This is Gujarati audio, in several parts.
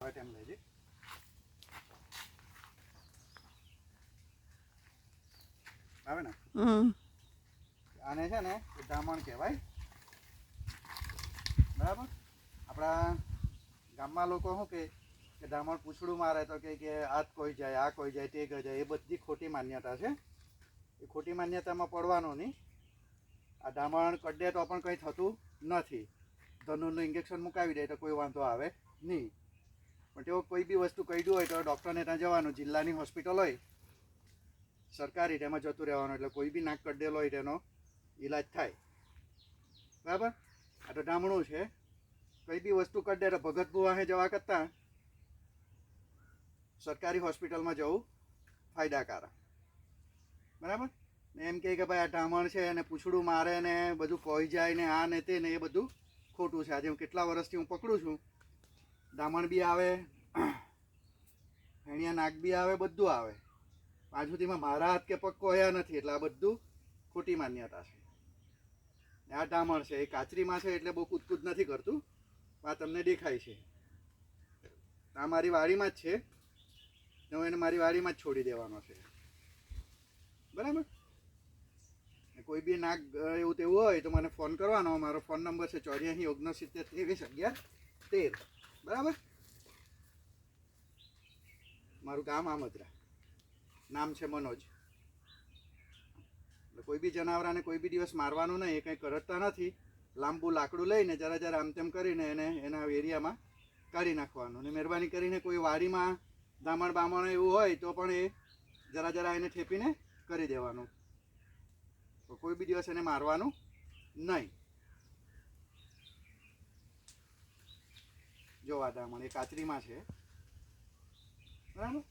આવે તેમ લેજે. આવે ને આને છે ને ડામણ કહેવાય, બરાબર. આપણા ગામમાં લોકો શું કે ડામણ પૂછડું મારે તો કે આ કોઈ જાય, આ કોઈ જાય, તે જાય, એ બધી ખોટી માન્યતા છે. એ ખોટી માન્યતામાં પડવાનું નહીં. આ ડામણ કડે તો પણ કંઈ થતું નથી. ધનુનું ઇન્જેક્શન મુકાવી દે તો કોઈ વાંધો આવે નહીં. પણ તેઓ કોઈ બી વસ્તુ કહ્યું હોય તો ડૉક્ટરને ત્યાં જવાનું. જિલ્લાની હોસ્પિટલ હોય સરકારી, તેમાં જતું રહેવાનું. એટલે કોઈ બી નાક કડેલો હોય તેનો ઈલાજ થાય, બરાબર. આ તો ડામણું છે. કઈ બી વસ્તુ કડે તો ભગત ભુવાહે જવા કરતાં સરકારી હોસ્પિટલમાં જવું ફાયદાકારક, બરાબર. ને એમ કે ભાઈ આ ડામણ છે અને પૂછડું મારે ને બધું પોઈ જાય ને આ ને તે ને એ બધું ખોટું છે. આજે હું કેટલા વર્ષથી હું પકડું છું, ડામણ બી આવે, હેણિયા નાક બી આવે, બધું આવે. આજ સુધીમાં મારા હાથ કે પગ કોયા નથી. એટલે આ બધું ખોટી માન્યતા છે. આ ડામણ છે એ કાચરીમાં છે એટલે બહુ કૂદકૂદ નથી કરતું. આ તમને દેખાય છે. આ મારી વાડીમાં જ છે. હું એને મારી વાડીમાં જ છોડી દેવાનો છે, બરાબર. કોઈ બી નાક એવું તેવું હોય તો મને ફોન કરવાનો. મારો ફોન નંબર છે 84 69 23 11 13, બરાબર. મારું ગામ આમદરા, નામ છે મનોજ. કોઈ બી જનાવરાને કોઈ બી દિવસ મારવાનું નહીં. એ કંઈ કરતા નથી. લાંબુ લાકડું લઈને જરા આમ તેમ કરીને એને એના એરિયામાં કાઢી નાખવાનું. ને મહેરબાની કરીને કોઈ વાડીમાં ડામણ બામણ એવું હોય તો પણ એ જરા એને ઠેપીને કરી દેવાનું. તો કોઈ બી દિવસ એને મારવાનું નહીં. જો આ ડામણ એ કાચરીમાં છે, બરાબર.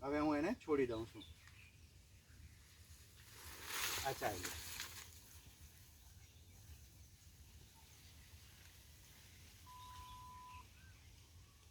હવે હું એને છોડી દઉં છું. આ ચાલ્યું.